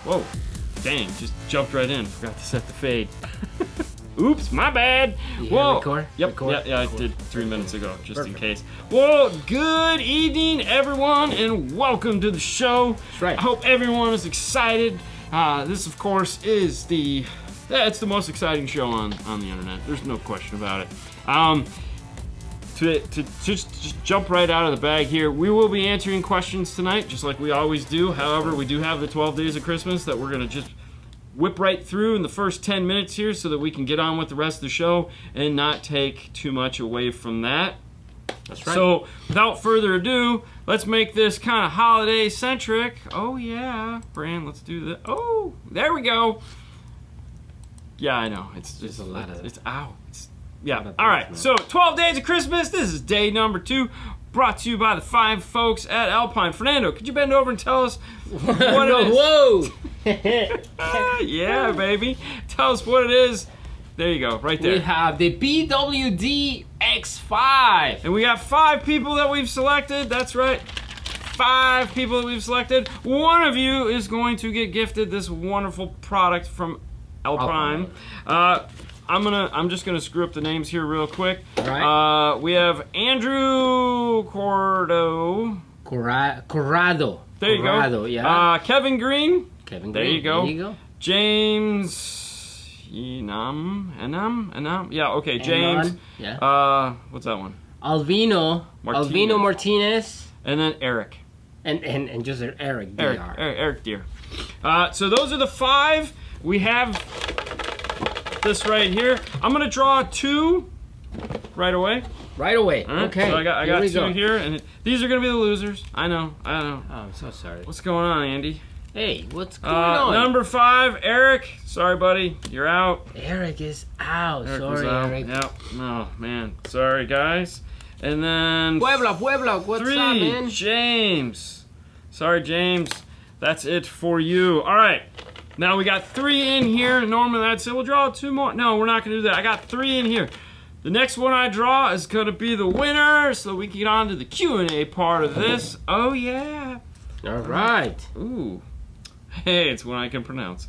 Whoa. Dang, just jumped right in. Forgot to set the fade. Oops, my bad. Whoa. Record? Yep. Record? Yeah, I did 3 minutes ago, just in case. Well, good evening, everyone, and welcome to the show. That's right. I hope everyone is excited. This, of course, is it's the most exciting show on the internet. There's no question about it. To just jump right out of the bag here, we will be answering questions tonight, just like we always do. However, we do have the 12 Days of Christmas that we're going to just whip right through in the first 10 minutes here so that we can get on with the rest of the show and not take too much away from that. That's right. So, without further ado, let's make this kind of holiday-centric. Oh, yeah. Bran, let's do that. Oh, there we go. Yeah, I know. It's just a lot of... Yeah. All right. So, 12 Days of Christmas. This is day number 2. Brought to you by the fine folks at Alpine. Fernando, could you bend over and tell us what it is? Whoa! Yeah, baby. Tell us what it is. There you go. Right there. We have the PWD X5. And we got 5 people that we've selected. That's right. 5 people that we've selected. One of you is going to get gifted this wonderful product from Alpine. I'm just gonna screw up the names here real quick. All right. We have Andrew Corrado. Corrado. There you Corrado, go. Yeah. Kevin Green. Kevin There Green. you go. There you go. James Enam. Yeah. Okay. James. Yeah. What's that one? Alvino Martinez. And then Eric. And just Eric. Eric Deere. So those are the 5. We have this right here. I'm gonna draw 2 right away. Right away. Right? Okay. So I got 2 here, and these are gonna be the losers. I know. Oh, I'm so sorry. What's going on, Andy? Hey, what's going on? Number 5, Eric. Sorry, buddy. You're out. Eric is out. Eric Sorry, was out. Eric. Yep. Oh man. Sorry, guys. And then Puebla. What's 3, up, man? James. Sorry, James. That's it for you. All right. Now we got 3 in here. Normally I'd say we'll draw 2 more. No, we're not gonna do that. I got 3 in here. The next one I draw is gonna be the winner, so we can get on to the Q&A part of this. Oh yeah. All right. Ooh. Hey, it's one I can pronounce.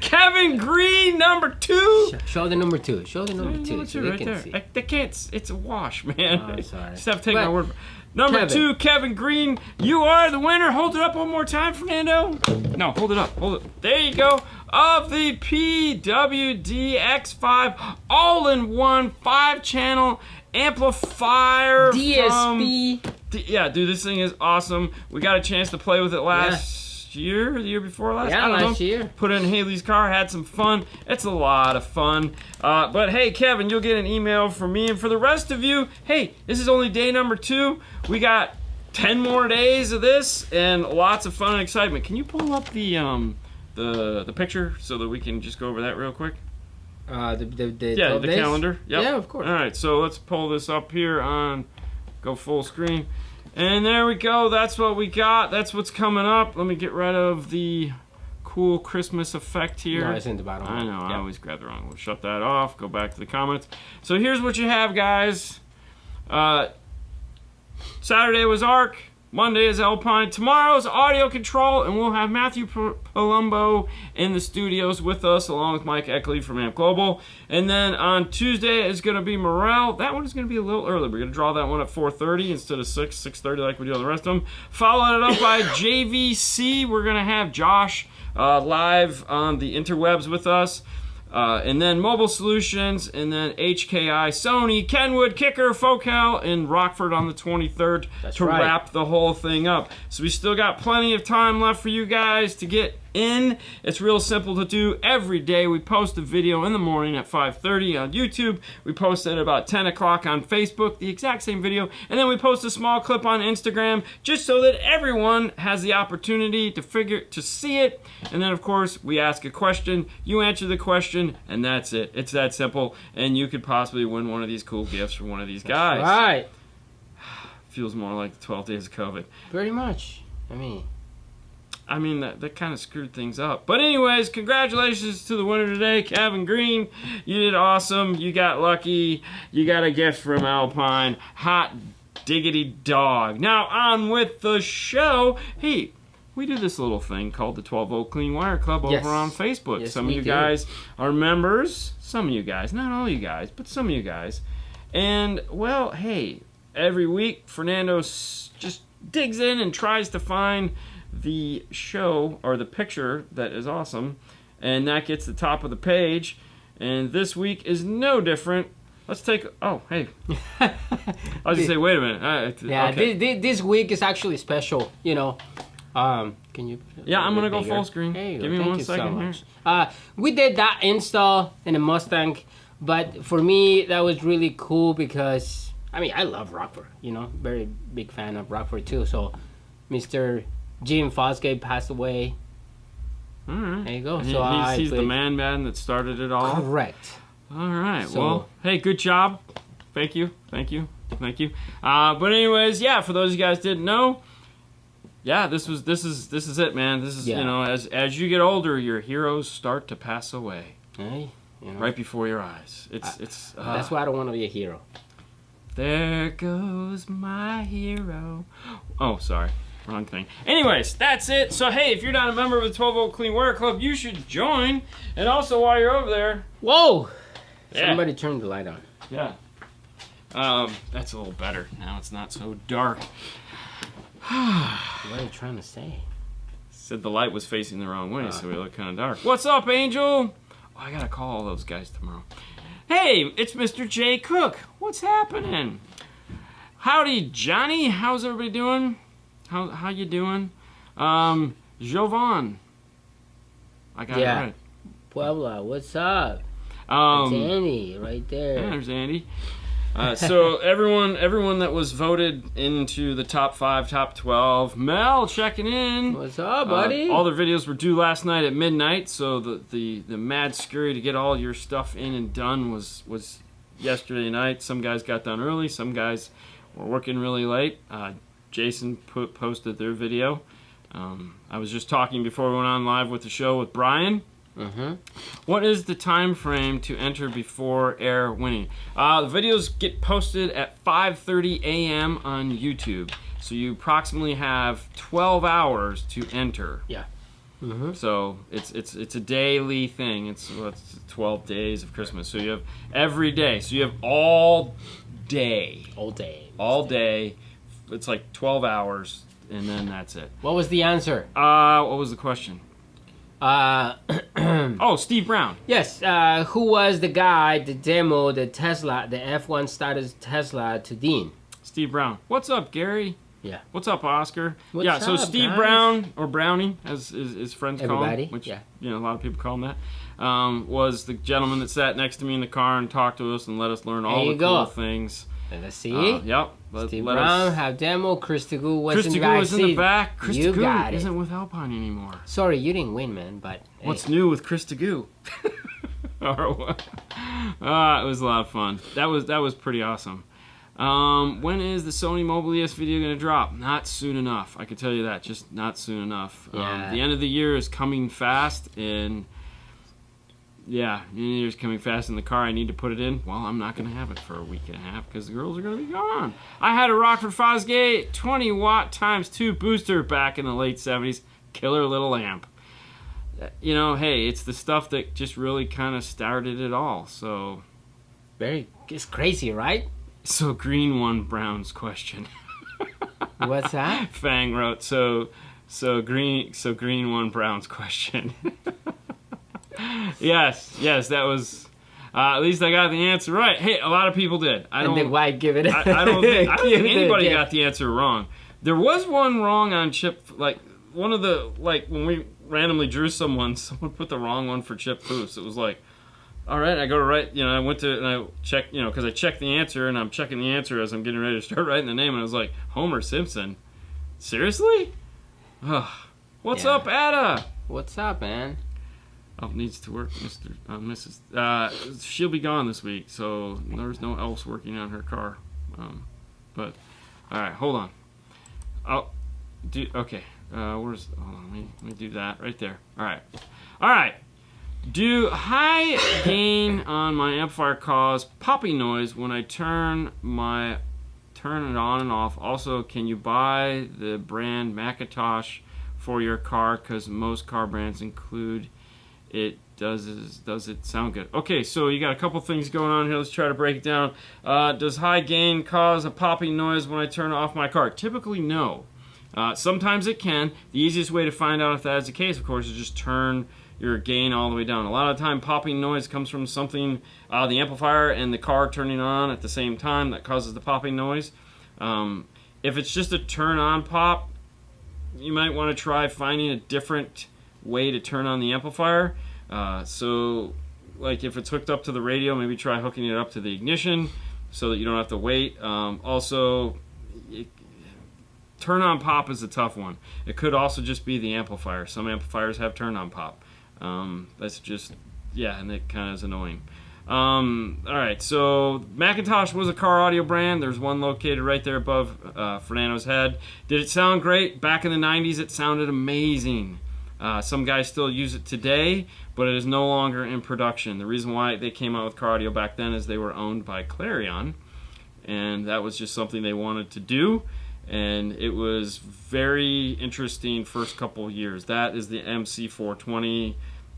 Kevin Green, number 2. Show the number 2. Show the number 2. So right there. They can't. It's a wash, man. Oh, I'm sorry. Just have to take my word for it. Number 2, Kevin Green. You are the winner. Hold it up one more time, Fernando. No, hold it up. Hold it. There you go. Of the PWD X5 all-in-one 5-channel amplifier. DSP. Yeah, dude, this thing is awesome. We got a chance to play with it last year, the year before last. Yeah, I don't last know. year. Put it in Haley's car, had some fun. It's a lot of fun. But hey, Kevin, you'll get an email from me, and for the rest of you, hey, this is only day number 2. We got 10 more days of this, and lots of fun and excitement. Can you pull up the picture so that we can just go over that real quick? The calendar. Yep. Yeah, of course. All right, so let's pull this up here on go full screen. And there we go. That's what we got. That's what's coming up. Let me get rid of the cool Christmas effect here. No, it's in the bottom. I know. Yeah. I always grab the wrong one. We'll shut that off. Go back to the comments. So here's what you have, guys. Saturday was ARC. Monday is Alpine. Tomorrow's Audio Control, and we'll have Matthew Palumbo in the studios with us, along with Mike Eckley from Amp Global. And then on Tuesday is going to be Morel. That one is going to be a little early. We're going to draw that one at 4:30 instead of 6:30 like we do on the rest of them. Followed it up by JVC. We're going to have Josh live on the interwebs with us. And then Mobile Solutions, and then HKI, Sony, Kenwood, Kicker, Focal, and Rockford on the 23rd to wrap the whole thing up. So we still got plenty of time left for you guys to get in. It's real simple to do. Every day we post a video in the morning at 5:30 on YouTube. We post it at about 10 o'clock on Facebook, the exact same video. And then we post a small clip on Instagram just so that everyone has the opportunity to see it. And then, of course, we ask a question. You answer the question, and that's it. It's that simple. And you could possibly win one of these cool gifts from one of these guys. That's right. Feels more like the 12 days of COVID. Pretty much. I mean, that kind of screwed things up. But anyways, congratulations to the winner today, Kevin Green. You did awesome. You got lucky. You got a gift from Alpine. Hot diggity dog. Now, on with the show. Hey, we do this little thing called the 12 Volt Clean Wire Club Yes. over on Facebook. Yes, Some of we you do. guys are members. Some of you guys, not all you guys, but some of you guys. And, well, hey, every week Fernando just digs in and tries to find the show or the picture that is awesome, and that gets the top of the page. And this week is no different. Let's take. Oh, hey. I was gonna say, wait a minute. Yeah, okay. this week is actually special. You know, can you? Yeah, I'm gonna go bigger? full screen. There you Give go. me Thank 1 you second so here. much. We did that install in a Mustang, but for me that was really cool because I mean I love Rockford. You know, very big fan of Rockford too. So, Mr. Jim Fosgate passed away. All right. There you go. He- So he's the man that started it all. Correct. All right. So- Well, hey, good job. Thank you. But anyways, yeah. For those of you guys didn't know, yeah, this is it, man. This is Yeah. you know, as you get older, your heroes start to pass away Hey, you know, right before your eyes. It's that's why I don't want to be a hero. There goes my hero. Oh, sorry. Wrong thing. Anyways, that's it. So, hey, if you're not a member of the 12 Volt Clean Wire Club, you should join. And also, while you're over there... Whoa! Yeah. Somebody turned the light on. Yeah. That's a little better. Now it's not so dark. What are you trying to say? Said the light was facing the wrong way, so we look kind of dark. What's up, Angel? Oh, I gotta call all those guys tomorrow. Hey, it's Mr. J. Cook. What's happening? Howdy, Johnny. How's everybody doing? How you doing? Jovan. I got it right. Puebla, what's up? It's Um, Andy right there. yeah, there's Andy. So everyone that was voted into the top 5, top 12. Mel checking in. What's up, buddy? All the videos were due last night at midnight, so the mad scurry to get all your stuff in and done was yesterday night. Some guys got done early. Some guys were working really late. Jason posted their video. I was just talking before we went on live with the show with Brian. Mm-hmm. What is the time frame to enter before air winning? The videos get posted at 5:30 a.m. on YouTube, so you approximately have 12 hours to enter. Yeah. Mm-hmm. So it's a daily thing. It's 12 days of Christmas. So you have every day. So you have all day. All day. All day. It's like 12 hours, and then that's it. What was the answer? What was the question? Oh, Steve Brown. Yes. Who was the guy that demoed the Tesla, the F1 status Tesla to Dean? Steve Brown. What's up, Gary? Yeah. What's up, Oscar? What's yeah, so up, Steve guys? Brown, or Brownie, as his friends call Everybody, him, which yeah. you know a lot of people call him that, was the gentleman that sat next to me in the car and talked to us and let us learn all There the you cool go. things. Let's see. Yep. Steve Brown, have demo. Chris Tagoo was Chris in the Tagoo back is in the seat. back. Chris You Tagoo got it. isn't with Alpine anymore. Sorry, you didn't win, man. But hey. What's new with Chris Tagoo? Or what? It was a lot of fun. That was pretty awesome. When is the Sony Mobile ES video going to drop? Not soon enough. I can tell you that. Just not soon enough. Yeah. The end of the year is coming fast, and yeah, the end of the year is coming fast in the car. I need to put it in. Well, I'm not going to have it for a week and a half because the girls are going to be gone. I had a Rockford Fosgate 20 watt ×2 booster back in the late 70s. Killer little amp. You know, hey, it's the stuff that just really kind of started it all. So it's crazy, right? So green one Brown's question. What's that? Fang wrote so green one Brown's question. yes, that was at least I got the answer right. Hey, a lot of people did. And then why give it? I don't think Give it anybody a got the answer wrong. There was one wrong on Chip, like one of the when we randomly drew someone put the wrong one for Chip Foose. It was like, all right, I go to write, I went to, and I checked, because I checked the answer, and I'm checking the answer as I'm getting ready to start writing the name, and I was like, Homer Simpson? Seriously? Ugh. What's Yeah. up, Ada? What's up, man? Oh, needs to work, Mrs. She'll be gone this week, so there's no else working on her car. But, all right, hold on. Okay. Hold on, let me do that right there. All right. Do high gain on my amplifier cause popping noise when I turn it on and off? Also, can you buy the brand Macintosh for your car, because most car brands include it. Does it sound good? Okay, so you got a couple things going on here. Let's try to break it down. Does high gain cause a popping noise when I turn off my car? Typically, no. Sometimes it can. The easiest way to find out if that is the case, of course, is just turn your gain all the way down. A lot of the time, popping noise comes from something, the amplifier and the car turning on at the same time, that causes the popping noise. If it's just a turn on pop, you might want to try finding a different way to turn on the amplifier. So like if it's hooked up to the radio, maybe try hooking it up to the ignition so that you don't have to wait. Turn on pop is a tough one. It could also just be the amplifier. Some amplifiers have turn on pop. That's just, yeah, and it kind of is annoying. Alright, so Macintosh was a car audio brand. There's one located right there above Fernando's head. Did it sound great? Back in the 90s, it sounded amazing. Some guys still use it today, but it is no longer in production. The reason why they came out with car audio back then is they were owned by Clarion, and that was just something they wanted to do, and it was very interesting first couple years. That is the MC420,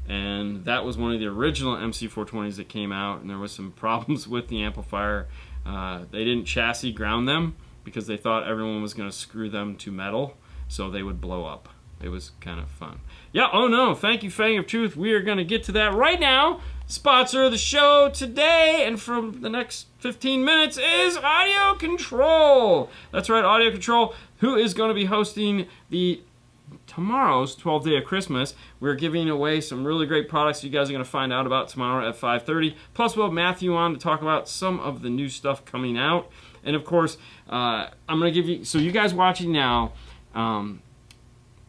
and that was one of the original MC420s that came out, and there was some problems with the amplifier. They didn't chassis ground them because they thought everyone was going to screw them to metal, so they would blow up. It was kind of fun. Yeah, oh no, thank you, Fang of Truth. We are going to get to that right now. Sponsor of the show today and from the next 15 minutes is Audio Control. That's right, Audio Control, who is going to be hosting tomorrow's 12th Day of Christmas. We're giving away some really great products you guys are going to find out about tomorrow at 5:30. Plus, we'll have Matthew on to talk about some of the new stuff coming out. And of course, I'm going to give you, so you guys watching now,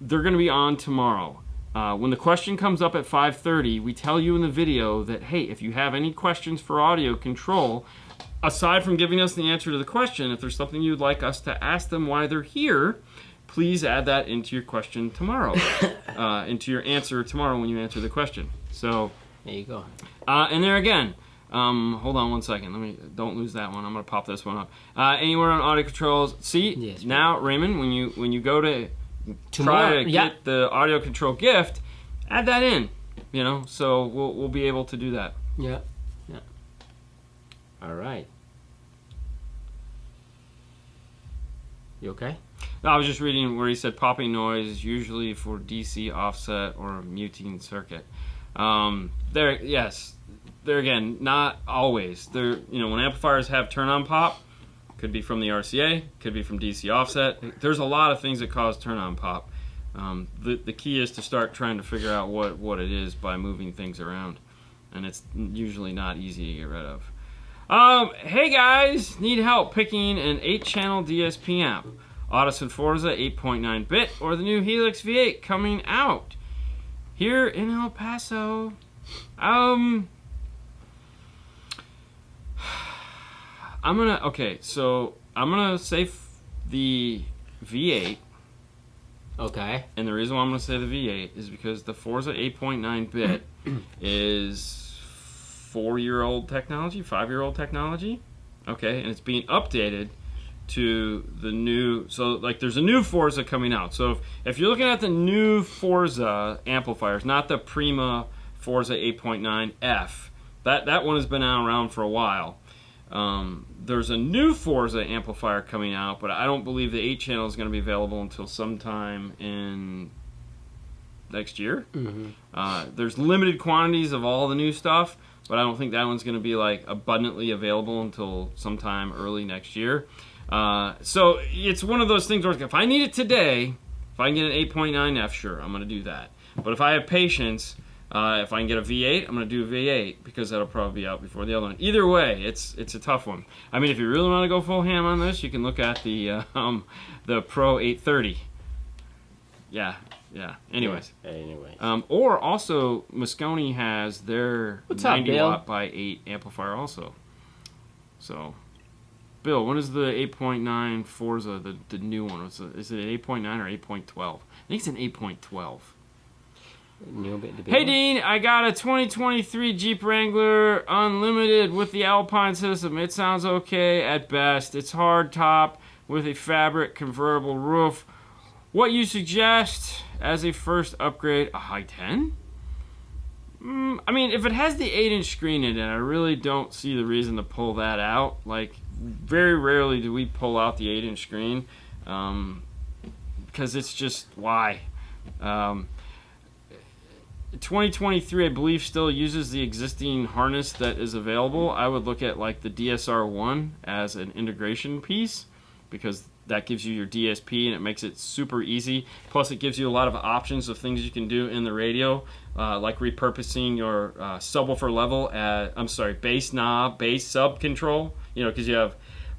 they're going to be on tomorrow. When the question comes up at 5:30, we tell you in the video that, hey, if you have any questions for Audio Control, aside from giving us the answer to the question, if there's something you'd like us to ask them while they're here, please add that into your question tomorrow, into your answer tomorrow when you answer the question. So there you go. And there again, hold on one second. Don't lose that one. I'm gonna pop this one up. Anywhere on Audio Controls. See, yes, now Raymond, when you go to try to get the Audio Control gift, add that in. You know, so we'll be able to do that. Yeah. All right. You okay? No, I was just reading where he said popping noise is usually for DC offset or a muting circuit. There again, not always. When amplifiers have turn on pop, could be from the RCA, could be from DC offset. There's a lot of things that cause turn on pop. The key is to start trying to figure out what it is by moving things around, and it's usually not easy to get rid of. Hey guys, need help picking an 8-channel DSP amp? Audison Forza 8.9-bit or the new Helix V8 coming out here in El Paso? I'm gonna say the V8. Okay. And the reason why I'm gonna say the V8 is because the Forza 8.9-bit is 4-year-old technology, 5-year-old technology. Okay, and it's being updated to the new, so like there's a new Forza coming out. So if you're looking at the new Forza amplifiers, not the Prima Forza 8.9F, that one has been around for a while. There's a new Forza amplifier coming out, but I don't believe the 8-channel is going to be available until sometime in next year. Mm-hmm. There's limited quantities of all the new stuff, but I don't think that one's going to be like abundantly available until sometime early next year. So it's one of those things where if I need it today, if I can get an 8.9F, sure, I'm going to do that. But if I have patience, if I can get a V8, I'm going to do a V8 because that'll probably be out before the other one. Either way, it's a tough one. I mean, if you really want to go full ham on this, you can look at the Pro 830. Yeah. Anyways. Or also, Moscone has their 90 watt by 8 amplifier also. So, Bill, when is the 8.9 Forza, the new one? Is it 8.9 or 8.12? I think it's an 8.12. Hey Dean, I got a 2023 Jeep Wrangler Unlimited with the Alpine system. It sounds okay at best. It's hard top with a fabric convertible roof. What you suggest as a first upgrade, a high 10? I mean, if it has the 8-inch screen in it, I really don't see the reason to pull that out. Like, very rarely do we pull out the 8-inch screen, because it's just, why? 2023, I believe, still uses the existing harness that is available. I would look at like the DSR-1 as an integration piece, because that gives you your DSP and it makes it super easy. Plus, it gives you a lot of options of things you can do in the radio, like repurposing your subwoofer level bass knob, bass sub control. You know, because you have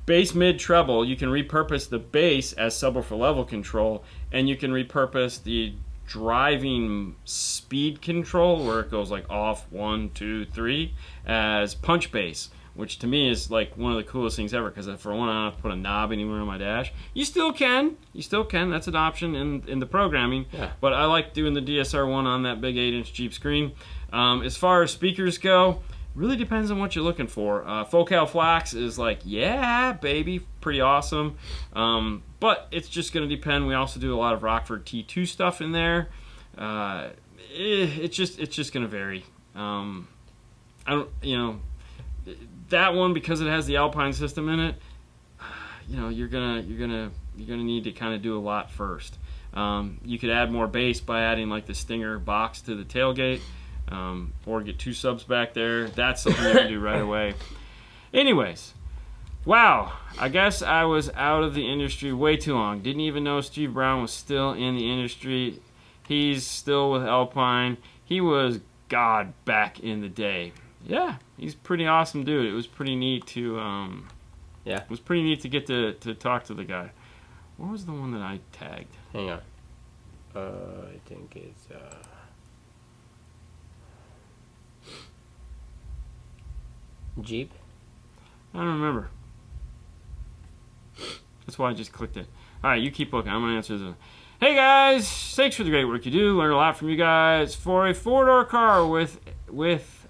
bass, mid, treble. You can repurpose the bass as subwoofer level control, and you can repurpose the driving speed control, where it goes like off 1, 2, 3, as punch bass, which to me is like one of the coolest things ever, because for one, I don't have to put a knob anywhere on my dash. You still can. That's an option in the programming. Yeah. But I like doing the DSR-1 on that big 8-inch Jeep screen. As far as speakers go, really depends on what you're looking for. Focal Flax is like, yeah, baby, pretty awesome. But it's just going to depend. We also do a lot of Rockford T2 stuff in there. It's just going to vary. That one, because it has the Alpine system in it, you're gonna need to kind of do a lot first. You could add more bass by adding like the Stinger box to the tailgate, or get 2 subs back there. That's something you can do right away. Anyways, wow, I guess I was out of the industry way too long. Didn't even know Steve Brown was still in the industry. He's still with Alpine. He was God back in the day. Yeah, he's a pretty awesome dude. It was pretty neat to it was pretty neat to get to talk to the guy. What was the one that I tagged? Hang on. I think it's Jeep. I don't remember. That's why I just clicked it. All right, you keep looking. I'm gonna answer this. Hey guys, thanks for the great work you do. Learn a lot from you guys. For a 4-door car with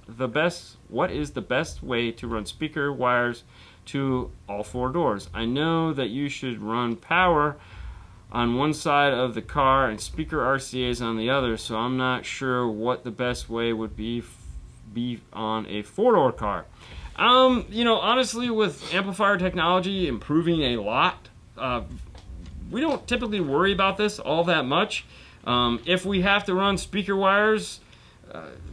the best, what is the best way to run speaker wires to all 4 doors? I know that you should run power on one side of the car and speaker RCAs on the other, so I'm not sure what the best way would be on a 4-door car. Honestly, with amplifier technology improving a lot, we don't typically worry about this all that much. If we have to run speaker wires,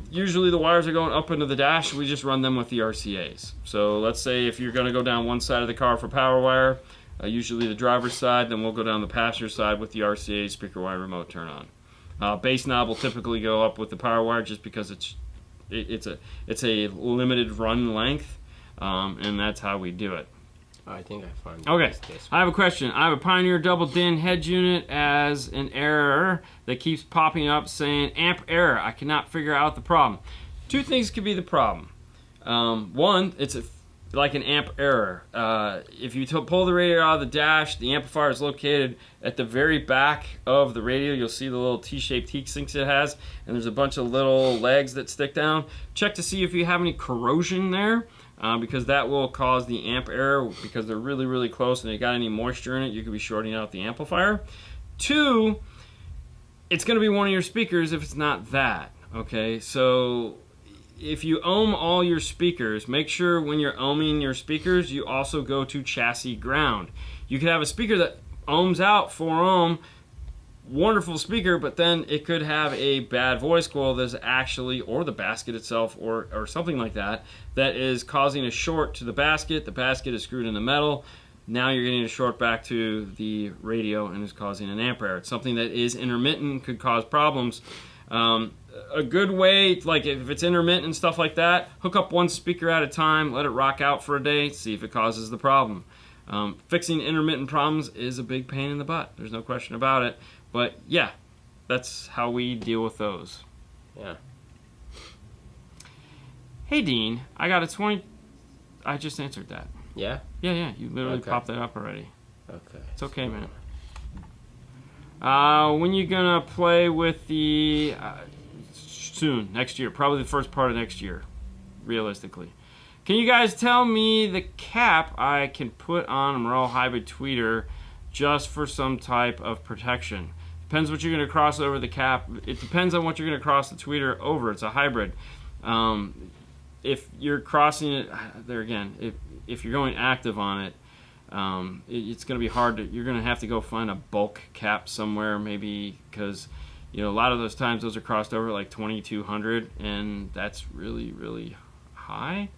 usually the wires are going up into the dash. We just run them with the RCAs. So let's say if you're going to go down one side of the car for power wire, usually the driver's side, then we'll go down the passenger side with the RCA speaker wire remote turn on. Bass knob will typically go up with the power wire just because it's a limited run length, and that's how we do it. I think I found Okay, this. I have a question. I have a Pioneer double DIN head unit as an error that keeps popping up saying amp error. I cannot figure out the problem. 2 things could be the problem. One, it's like an amp error. If you pull the radio out of the dash, the amplifier is located at the very back of the radio. You'll see the little T-shaped heat sinks it has, and there's a bunch of little legs that stick down. Check to see if you have any corrosion there. Because that will cause the amp error, because they're really, really close and they got any moisture in it, you could be shorting out the amplifier. 2, it's going to be one of your speakers if it's not that. Okay, so if you ohm all your speakers, make sure when you're ohming your speakers, you also go to chassis ground. You could have a speaker that ohms out 4 ohm, wonderful speaker, but then it could have a bad voice coil that's actually, or the basket itself, or something like that, that is causing a short to the basket. The basket is screwed in the metal. Now you're getting a short back to the radio and is causing an amp error. It's something that is intermittent, could cause problems. A good way, like if it's intermittent and stuff like that, hook up one speaker at a time, let it rock out for a day, see if it causes the problem. Fixing intermittent problems is a big pain in the butt. There's no question about it. But yeah, that's how we deal with those. Yeah. Hey Dean, I got a 20. I just answered that. Yeah? Yeah, you literally Okay. popped that up already. Okay. It's okay, man. When you gonna play with the soon, next year, probably the first part of next year, realistically. Can you guys tell me the cap I can put on a Morel Hybrid tweeter just for some type of protection. Depends what you're going to cross over the cap. It depends on what you're going to cross the tweeter over. It's a hybrid. If you're crossing it there again, if you're going active on it, it's going to be hard to. You're going to have to go find a bulk cap somewhere, maybe, because a lot of those times those are crossed over like 2200, and that's really, really high,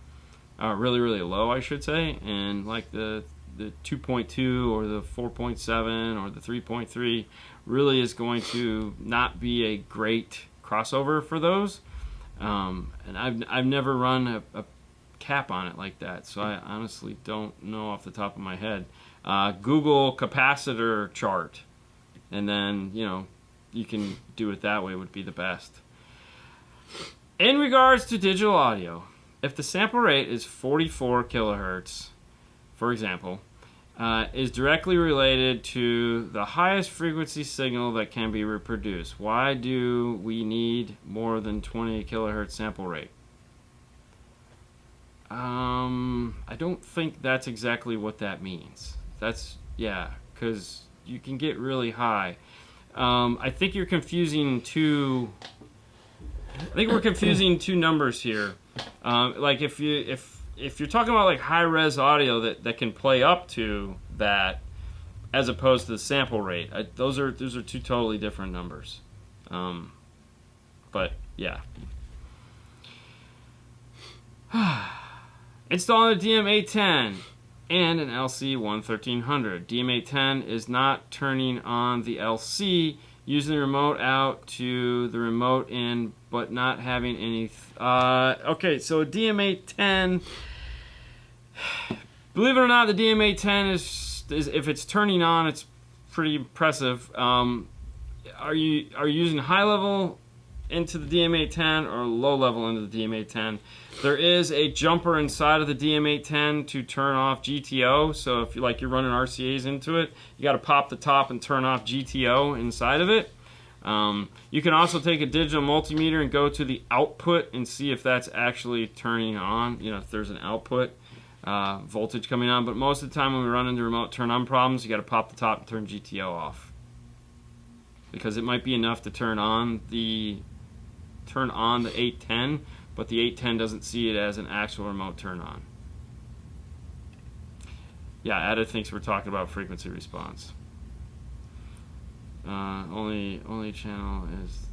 really, really low, I should say. And like the 2.2 or the 4.7 or the 3.3 really is going to not be a great crossover for those. And I've never run a cap on it like that, so I honestly don't know off the top of my head. Google capacitor chart, and then you can do it that way, would be the best. In regards to digital audio, if the sample rate is 44 kilohertz, for example, is directly related to the highest frequency signal that can be reproduced, why do we need more than 20 kilohertz sample rate? I don't think that's exactly what that means. Because you can get really high. I think you're confusing two. I think we're confusing two numbers here. Like if you're talking about like high res audio that can play up to that, as opposed to the sample rate, those are two totally different numbers. But yeah. Installing a DM810 and an LC1300. DM810 is not turning on the LC, using the remote out to the remote in, but not having any. Okay, so a DM810. Believe it or not, the DM810 is if it's turning on, it's pretty impressive. Are you using high level into the DM810 or low level into the DM810? There is a jumper inside of the DM810 to turn off GTO. So if you're running RCAs into it, you got to pop the top and turn off GTO inside of it. You can also take a digital multimeter and go to the output and see if that's actually turning on. If there's an output voltage coming on. But most of the time when we run into remote turn on problems, you got to pop the top and turn GTO off, because it might be enough to turn on the 810, but the 810 doesn't see it as an actual remote turn on. Yeah, Ada thinks we're talking about frequency response. Only channel is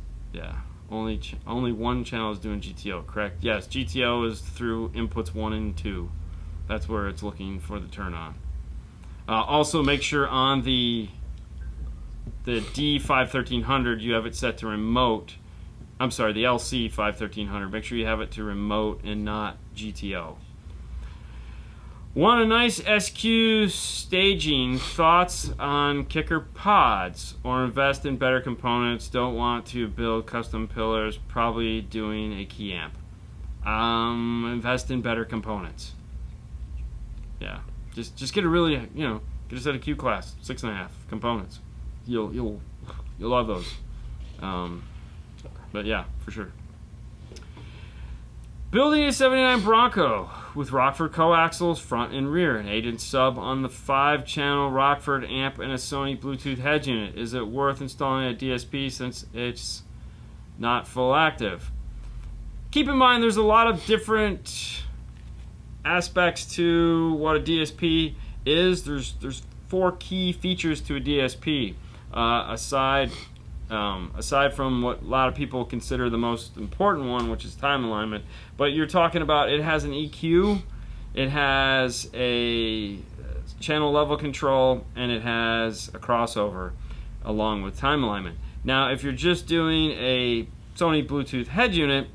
only one channel is doing GTO. Correct? Yes, GTO is through inputs 1 and 2. That's where it's looking for the turn on. Also, make sure on the D51300 you have it set to remote. I'm sorry, the LC51300. Make sure you have it to remote and not GTO. Want a nice SQ staging? Thoughts on kicker pods, or invest in better components? Don't want to build custom pillars. Probably doing a key amp. Invest in better components. Yeah, just get a really get a set of Q class 6.5 components. You'll love those. But yeah, for sure. Building a 79 Bronco with Rockford coaxials front and rear, an 8-inch sub on the 5-channel Rockford amp, and a Sony Bluetooth head unit. Is it worth installing a DSP since it's not full active? Keep in mind there's a lot of different aspects to what a DSP is. There's 4 key features to a DSP. Aside from what a lot of people consider the most important one, which is time alignment, but you're talking about it has an EQ, it has a channel level control, and it has a crossover along with time alignment. Now, if you're just doing a Sony Bluetooth head unit,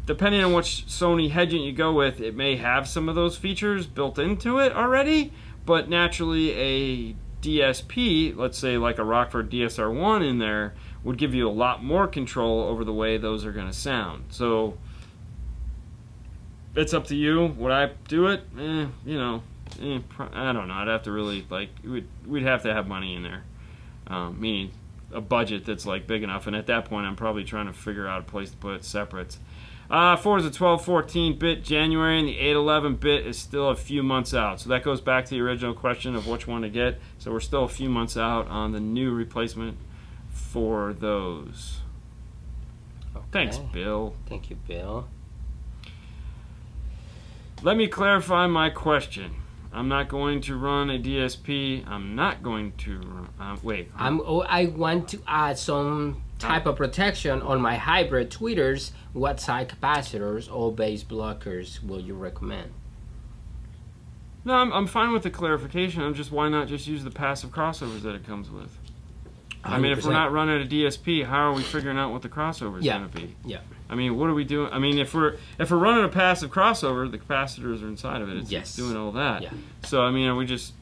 depending on which Sony head unit you go with, it may have some of those features built into it already, but naturally a DSP, let's say like a Rockford DSR1 in there, would give you a lot more control over the way those are going to sound. So it's up to you. Would I do it? I don't know. I'd have to really we'd have to have money in there, meaning a budget that's like big enough. And at that point, I'm probably trying to figure out a place to put separates. 4 is a 1214-bit January, and the 811-bit is still a few months out. So that goes back to the original question of which one to get. So we're still a few months out on the new replacement for those. Okay. Thanks, Bill. Thank you, Bill. Let me clarify my question. I'm not going to run a DSP. I'm not going to run... wait. I want to add some type of protection on my hybrid tweeters. What side capacitors or base blockers will you recommend? No, I'm fine with the clarification. I'm just, why not just use the passive crossovers that it comes with? 100%. I mean, if we're not running a DSP, how are we figuring out what the crossover is going to be? Yeah. I mean, what are we doing? I mean, if we're running a passive crossover, the capacitors are inside of it. It's doing all that. Yeah. So I mean, are we just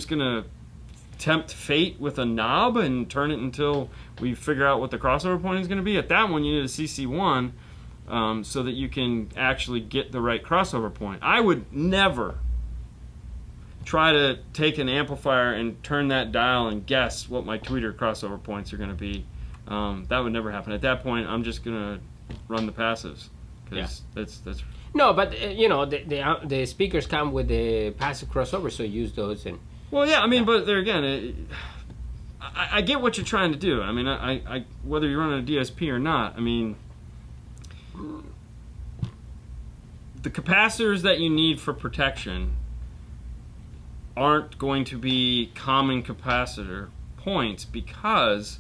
gonna tempt fate with a knob and turn it until we figure out what the crossover point is going to be? At that one, you need a CC1 so that you can actually get the right crossover point. I would never try to take an amplifier and turn that dial and guess what my tweeter crossover points are going to be. That would never happen. At that point, I'm just going to run the passives. Because that's... No, but, the speakers come with the passive crossover, so use those. And well, yeah, I mean, but there again, I get what you're trying to do. I mean, I whether you're running a DSP or not, I mean, the capacitors that you need for protection aren't going to be common capacitor points because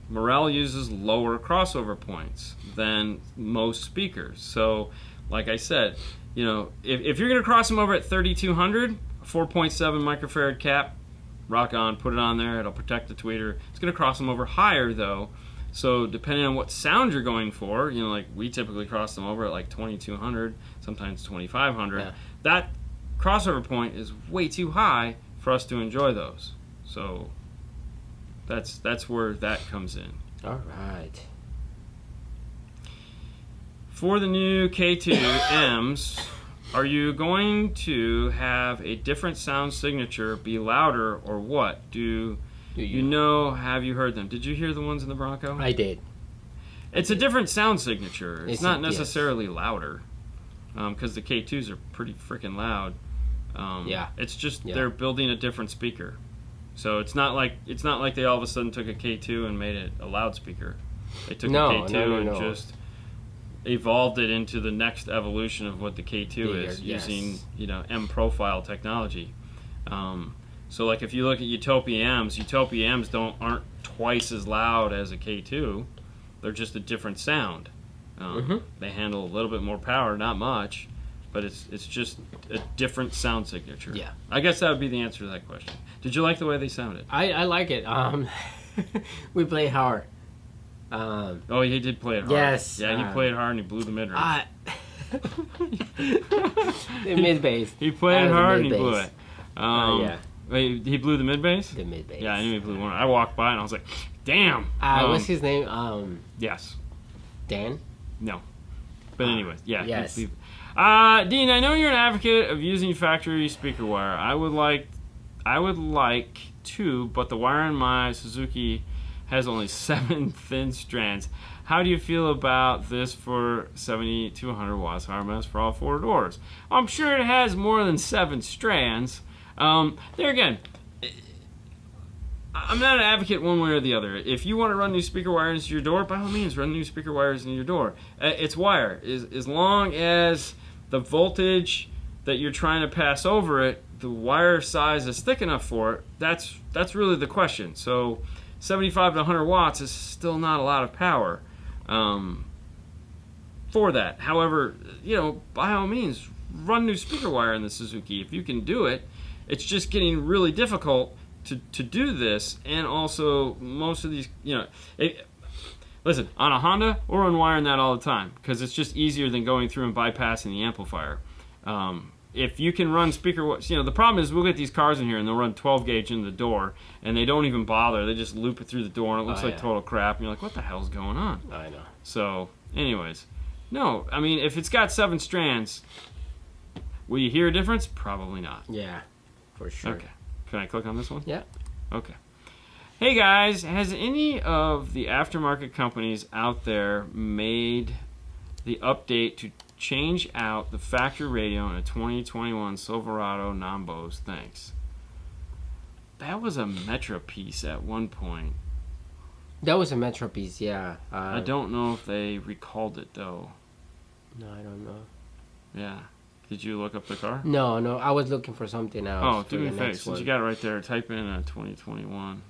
Morel uses lower crossover points than most speakers. So, like I said, if you're going to cross them over at 3200, a 4.7 microfarad cap, rock on, put it on there, it'll protect the tweeter. It's going to cross them over higher though, so depending on what sound you're going for, like we typically cross them over at like 2200, sometimes 2500. Yeah. That crossover point is way too high for us to enjoy those. So that's where that comes in. All right. For the new K2Ms, are you going to have a different sound signature, be louder, or what? Do you know, have you heard them? Did you hear the ones in the Bronco? I did. It's a different sound signature. It's not necessarily louder, because the K2s are pretty freaking loud. It's just they're building a different speaker. So it's not like they all of a sudden took a K2 and made it a loudspeaker. They took a K2 and just evolved it into the next evolution of what the K2 is, using M profile technology. So like if you look at Utopia M's aren't twice as loud as a K2. They're just a different sound. They handle a little bit more power, not much, but it's just a different sound signature. Yeah, I guess that would be the answer to that question. Did you like the way they sounded? I like it. We play hard. Oh, he did play it hard. Yes. Yeah, he played hard and he blew the mid-range. The mid-bass. He played it hard and he blew it. Wait, he blew the mid-bass? The mid-bass. Yeah, I knew he blew one. I walked by and I was like, damn. What's his name? Yes. Dan? No. But anyways, yeah. Yes. Dean, I know you're an advocate of using factory speaker wire. I would like to, but the wire in my Suzuki has only 7 thin strands. How do you feel about this for 70 to 100 watts RMS for all 4 doors? I'm sure it has more than 7 strands. There again, I'm not an advocate one way or the other. If you want to run new speaker wires into your door, by all means, run new speaker wires into your door. It's wire. As long as the voltage that you're trying to pass over it, the wire size is thick enough for it, that's really the question. So 75 to 100 watts is still not a lot of power for that. However, by all means, run new speaker wire in the Suzuki. If you can do it, it's just getting really difficult to do this, and also most of these, listen, on a Honda, we're unwiring that all the time because it's just easier than going through and bypassing the amplifier. If you can run speaker, the problem is we'll get these cars in here and they'll run 12 gauge in the door and they don't even bother. They just loop it through the door and it looks like total crap. And you're like, what the hell's going on? I know. So, anyways, no, I mean, if it's got 7 strands, will you hear a difference? Probably not. Yeah, for sure. Okay. Can I click on this one? Yeah. Okay. Hey guys, has any of the aftermarket companies out there made the update to change out the factory radio in a 2021 Silverado non-Bose? Thanks. That was a Metra piece at one point. That was a Metro piece, yeah. I don't know if they recalled it though. No, I don't know. Yeah. Did you look up the car? No, I was looking for something else. Oh, for do me a the favor. next Since one. you got it right there, type in 2021.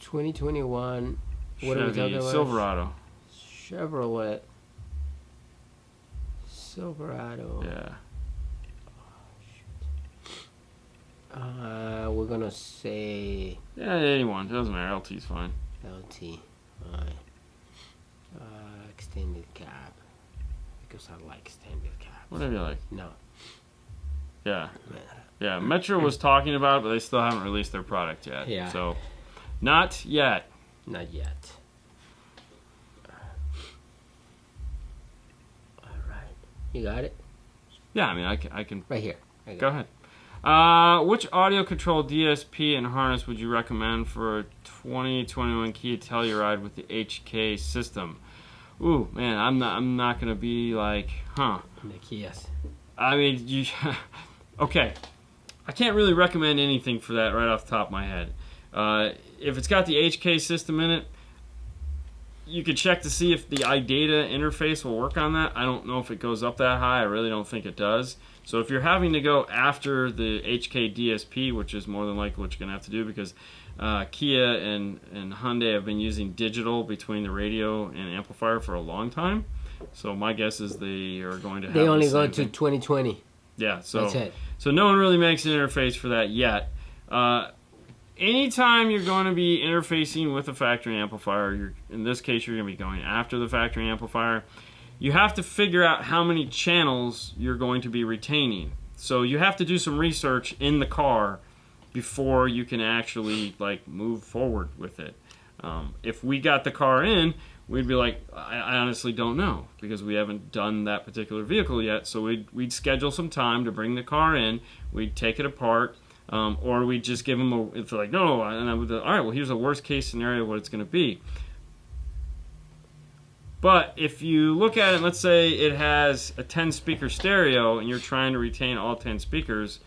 2021. What are we Chevy talking about? Silverado. Silverado. Yeah. We're gonna say Yeah, anyone. It doesn't matter. LT's fine. LT. Alright. Extended cab. Because I like extended cabs. Whatever you like. No. Yeah. Yeah. Metro was talking about it, but they still haven't released their product yet. Yeah. So, not yet. Not yet. Alright. You got it? Yeah, I mean, I can. Right here. Go ahead. Which audio control DSP and harness would you recommend for a 2021 Kia Telluride with the HK system? Ooh, man, I'm not gonna be like, huh? The Kias. I mean, you. Okay, I can't really recommend anything for that right off the top of my head. If it's got the HK system in it, you could check to see if the iData interface will work on that. I don't know if it goes up that high. I really don't think it does. So if you're having to go after the HK DSP, which is more than likely what you're going to have to do, because Kia and Hyundai have been using digital between the radio and amplifier for a long time. So my guess is they are going to have They only the go same to thing. 2020. Yeah, so That's it. So no one really makes an interface for that yet. Anytime you're going to be interfacing with a factory amplifier, in this case you're going to be going after the factory amplifier, you have to figure out how many channels you're going to be retaining. So you have to do some research in the car before you can actually like move forward with it. If we got the car in, we'd be like, I honestly don't know, because we haven't done that particular vehicle yet. So we'd schedule some time to bring the car in, we'd take it apart, or we'd just give them if they're like, no, and I would, all right, well, here's a worst case scenario of what it's going to be. But if you look at it, let's say it has a 10 speaker stereo and you're trying to retain all 10 speakers,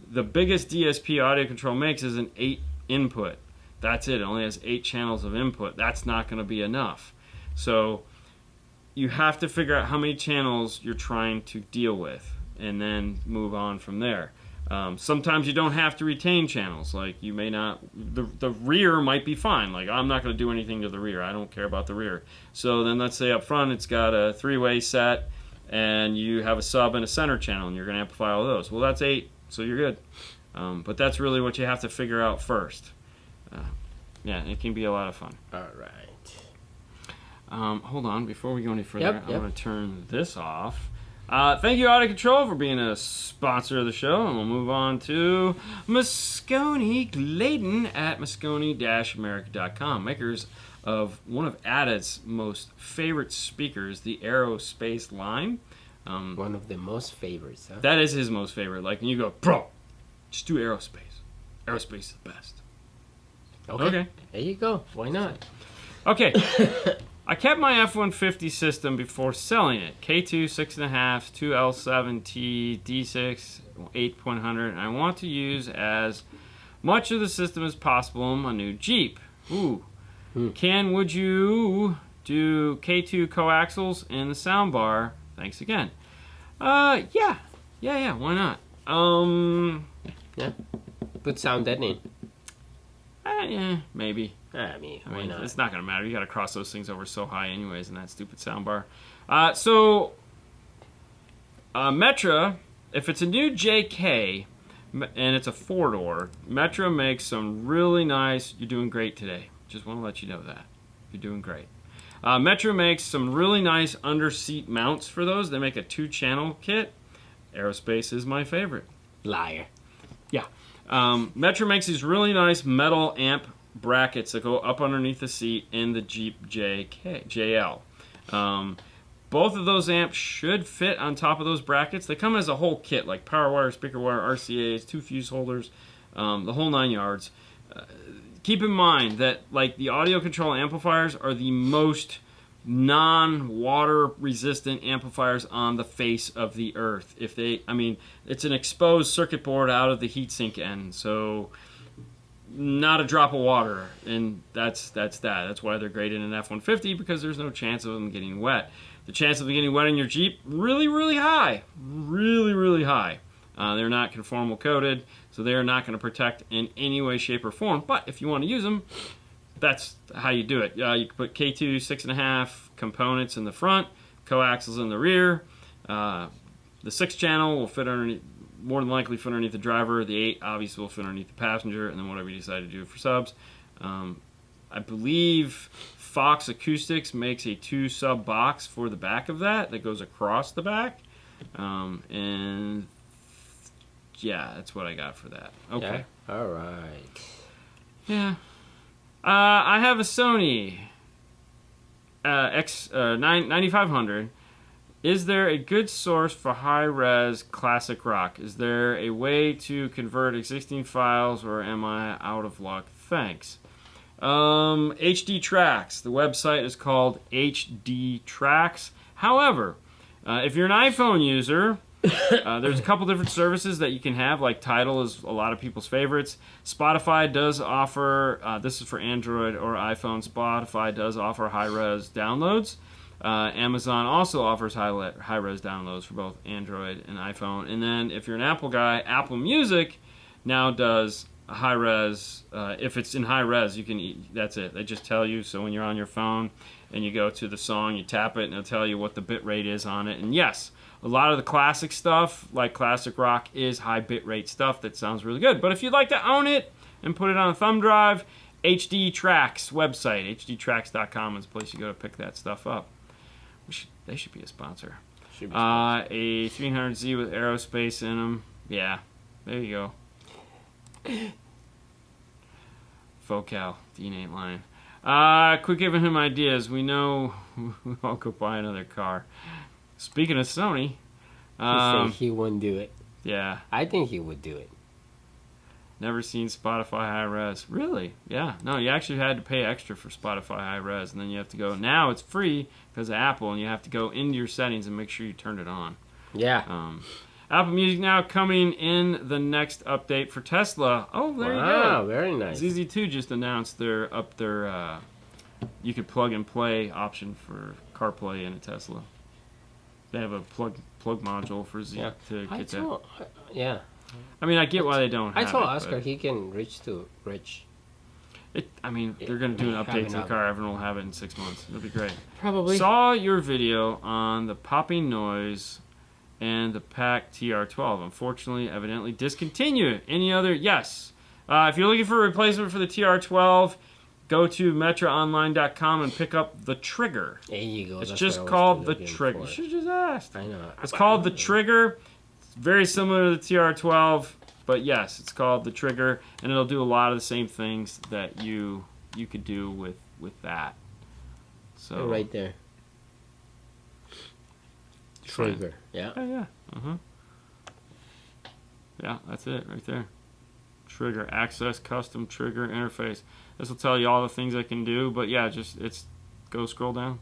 the biggest DSP audio control makes is an 8 input. That's it. It only has 8 channels of input. That's not going to be enough. So you have to figure out how many channels you're trying to deal with and then move on from there. Sometimes you don't have to retain channels. Like you may not, the rear might be fine. Like I'm not going to do anything to the rear. I don't care about the rear. So then let's say up front it's got a 3-way set and you have a sub and a center channel and you're going to amplify all those. Well, that's 8, so you're good. But that's really what you have to figure out first. Yeah, it can be a lot of fun. All right. Hold on, before we go any further, Yep. I'm going to turn this off. Thank you, Audio Control, for being a sponsor of the show, and we'll move on to Moscone Gladen at Moscone-America.com, makers of one of Ada's most favorite speakers, the Aerospace line. One of the most favorites, huh? That is his most favorite. Like, when you go, bro, just do Aerospace. Aerospace is the best. Okay. There you go. Why not? Okay. I kept my F-150 system before selling it. K2 6.5, 2L7T, D6, 8.100, and I want to use as much of the system as possible in my new Jeep. Ooh. Would you do K2 coaxials in the soundbar? Thanks again. Yeah, why not? Yeah. Put sound deadening. Yeah, maybe. I mean, why not? It's not going to matter. You got to cross those things over so high anyways in that stupid soundbar. So, Metra, if it's a new JK and it's a 4-door, Metra makes some really nice... You're doing great today. Just want to let you know that. You're doing great. Metra makes some really nice under-seat mounts for those. They make a 2-channel kit. Aerospace is my favorite. Liar. Yeah. Metra makes these really nice metal amp brackets that go up underneath the seat in the Jeep JL. Both of those amps should fit on top of those brackets. They come as a whole kit, like power wire, speaker wire, RCAs, 2 fuse holders, the whole 9 yards. keep in mind that like the audio control amplifiers are the most non-water resistant amplifiers on the face of the earth. If they, I mean, it's an exposed circuit board out of the heatsink end, so not a drop of water, and that's that. That's why they're great in an F-150, because there's no chance of them getting wet. The chance of them getting wet in your Jeep, really high. Really high. They're not conformal coated, so they're not going to protect in any way, shape, or form. But if you want to use them, that's how you do it. You can put K2 6.5 components in the front, coaxials in the rear. The 6-channel will fit underneath, more than likely fit underneath the driver. The 8 obviously will fit underneath the passenger, and then whatever you decide to do for subs. I believe Fox Acoustics makes a 2-sub box for the back of that goes across the back. And yeah, that's what I got for that. Okay. Yeah. All right. Yeah. I have a Sony X9500. Is there a good source for high-res classic rock? Is there a way to convert existing files, or am I out of luck? Thanks. HD Tracks. The website is called HD Tracks. However, if you're an iPhone user, there's a couple different services that you can have, like Tidal is a lot of people's favorites. Spotify does offer, this is for Android or iPhone, Spotify does offer high-res downloads. Amazon also offers high-res downloads for both Android and iPhone. And then if you're an Apple guy, Apple Music now does high-res. If it's in high-res, you can, that's it. They just tell you, so when you're on your phone and you go to the song, you tap it, and it'll tell you what the bit rate is on it. And yes, a lot of the classic stuff, like classic rock, is high bitrate stuff that sounds really good. But if you'd like to own it and put it on a thumb drive, HD Tracks website, hdtracks.com is the place you go to pick that stuff up. They should be a sponsor. Should be sponsored. A 300Z with aerospace in them. Yeah, there you go. Focal, Dean ain't lying. Quit giving him ideas. We know I'll go buy another car. Speaking of Sony, He said he wouldn't do it. Yeah. I think he would do it. Never seen Spotify high res. Really? Yeah. No, you actually had to pay extra for Spotify high res, and then you have to go. Now it's free because of Apple, and you have to go into your settings and make sure you turned it on. Yeah. Apple Music now coming in the next update for Tesla. Oh, there you go. Wow, very nice. ZZ2 just announced their you could plug and play option for CarPlay in a Tesla. They have a plug module for Z to get that. Yeah. I mean, I get why they don't have it. I told Oscar he can reach to Rich. I mean, they're going to do an update to the car. Everyone will have it in 6 months. It'll be great. Probably. Saw your video on the popping noise and the PAC TR12. Unfortunately, evidently discontinued. Any other? Yes. If you're looking for a replacement for the TR12, go to metroonline.com and pick up the Trigger. There you go. It's just called the Trigger. You should have just asked. I know. It's called the Trigger. It's very similar to the TR12, but yes, it's called the Trigger, and it'll do a lot of the same things that you could do with that. So right there. Trigger. Yeah. Yeah. Yeah, that's it right there. Trigger, access custom trigger interface. This will tell you all the things I can do, but yeah, go scroll down.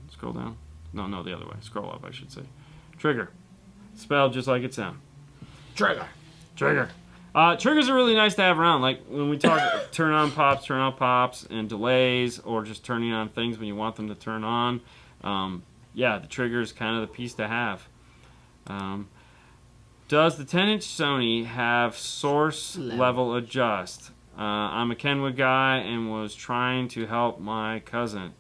No, the other way. Scroll up, I should say. Trigger. Spelled just like it sounds. Trigger. Triggers are really nice to have around. Like when we talk turn on pops, and delays, or just turning on things when you want them to turn on. Yeah, the trigger is kind of the piece to have. Does the 10-inch Sony have source level adjust? I'm a Kenwood guy and was trying to help my cousin.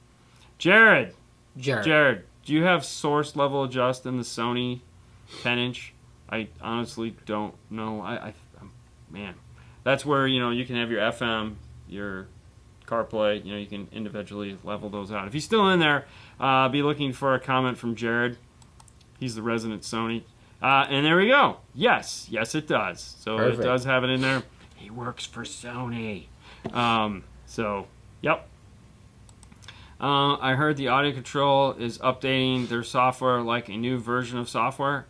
Jared, do you have source level adjust in the Sony 10-inch? I honestly don't know. Man, that's where you can have your FM, your CarPlay. You can individually level those out. If he's still in there, be looking for a comment from Jared. He's the resident Sony. And there we go. Yes, it does. So Perfect. It does have it in there. He works for Sony. So, yep. I heard the audio control is updating their software like a new version of software.